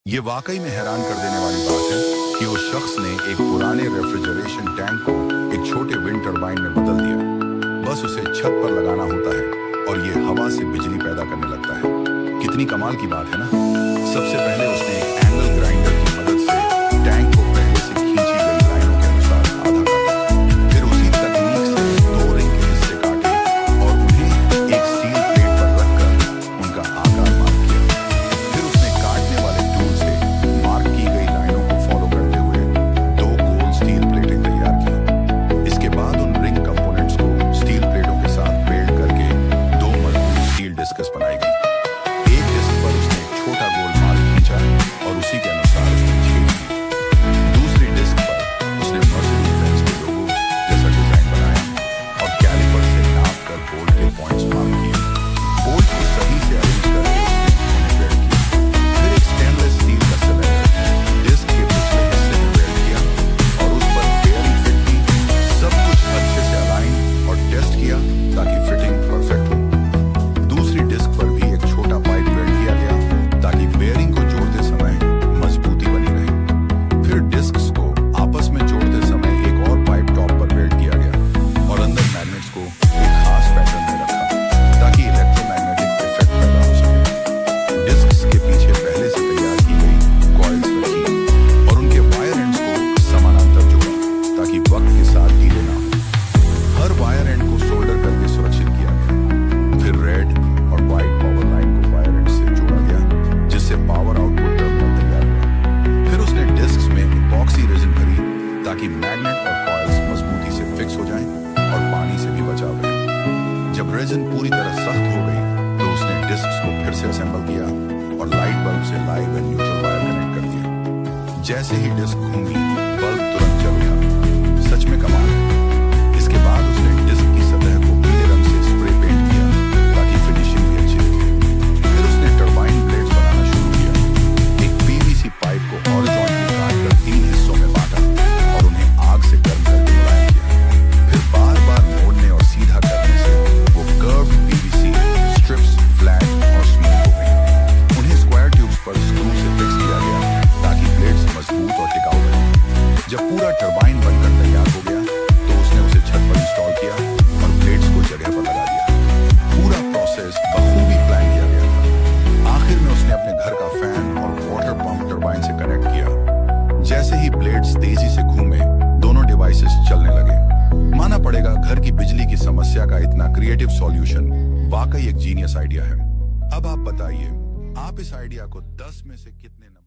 ये वाकई में हैरान कर देने वाली बात है कि उस शख्स ने एक पुराने रेफ्रिजरेशन टैंक को एक छोटे विंड टरबाइन में बदल दिया। बस उसे छत पर लगाना होता है और ये हवा से बिजली पैदा करने लगता है। कितनी कमाल की बात है ना। सबसे पहले उसने एक एंगल ग्राइंडर की मदद से टैंक को पहले से खींची गई लाइनों के अनुसार आधा काटा। फिर उसी तकनीक से दो रिंग के हिस्से काटे और उन्हें एक स्टील प्लेट पर रखकर उनका आकार मार्क किया। फिर उसने काटने वाले टूल से मार्क की गई लाइनों को फॉलो करते हुए दो गोल स्टील प्लेटें तैयार की। इसके बाद उन रिंग कंपोनेंट्स को स्टील प्लेटों के साथ वेल्ड करके दो मजबूत स्टील डिस्कस बनाई गई। एक डिस्क पर उसने एक छोटा गोल मार्क खींचा और उसी के अनुसार उसने छेद की। दूसरी डिस्क पर उसने मर्सिडीज बेंज के लोगो जैसा डिजाइन बनाया और कैलिपर से नाप कर बोल्ट के पॉइंट्स मार्क किए। बोल्ट को सही से अरेंज करके उसने वेल्ड किया। फिर एक स्टेनलेस स्टील का सिलेंडर डिस्क के पिछले हिस्से में वेल्ड किया और उस पर बेयरिंग फिट की। सब कुछ अच्छे से अलाइन और टेस्ट किया ताकि फिटिंग परफेक्ट हो। दूसरी डिस्क पर भी एक छोटा पाइप वेल्ड किया गया ताकि बेयरिंग को जोड़ते समय मजबूती बनी रहे। फिर डिस्क्स को आपस में जोड़ते समय एक और पाइप टॉप पर वेल्ड किया गया और अंदर मैग्नेट्स को एक खास पैटर्न में रखा ताकि इलेक्ट्रोमैग्नेटिक इफेक्ट पैदा हो सके। डिस्क्स के पीछे पहले से तैयार की गई कॉइल्स रखी और उनके वायर एंड्स को समानांतर जोड़ा ताकि वक्त के साथ ढीले ना हो। हर वायर एंड को सोल्डर करके सुरक्षित किया गया। फिर रेड और व्हाइट पावर लाइन को वायर एंड से जोड़ा गया जिससे पावर आउटपुट टर्मिनल तैयार हुआ। फिर उसने डिस्क्स में इपॉक्सी रेजिन भरी ताकि मैग्नेट और कॉइल्स मजबूती से फिक्स हो जाएं और पानी से भी बचाव रहे। जब रेजिन पूरी तरह सख्त हो गई तो उसने डिस्क्स को फिर से असेंबल किया और लाइट बल्ब से live and neutral wire connect कर दिया। जैसे ही डिस्क घूमी बल्ब तुरंत जल गया। सच में कमाल है। इसके बाद उसने डिस्क की सतह को पीले रंग से स्प्रे पेंट किया ताकि फिनिशिंग भी अच्छी दिखे। फिर उसने टरबाइन ब्लेड्स बनाना शुरू किया। एक पीवीसी पाइप को हॉरिजॉन्टली काटकर 3 हिस्सों में बांटा और उन्हें आग से गर्म करके मुलायम किया। फिर बार-बार मोड़ने और सीधा करने से वो कर्व्ड पीवीसी स्ट्रिप्स फ्लैट और स्मूथ हो गई। उन्हें स्क्वायर ट्यूब्स पर स्क्रू से फिक्स किया गया ताकि ब्लेड्स मजबूत और टिकाऊ बने। जब पूरा टरबाइन बनकर तैयार हो गया तो उसने उसे छत पर इंस्टॉल किया और ब्लेड्स को जगह पर लगा दिया। पूरा प्रोसेस बखूबी प्लान किया गया था। आखिर में उसने अपने घर का फैन और वाटर पंप टरबाइन से कनेक्ट किया। जैसे ही ब्लेड्स तेजी से घूमे दोनों डिवाइसेस चलने लगे। माना पड़ेगा घर की बिजली की समस्या का इतना क्रिएटिव सॉल्यूशन वाकई एक जीनियस आइडिया है। अब आप बताइए आप इस आइडिया को 10 में से कितने नंबर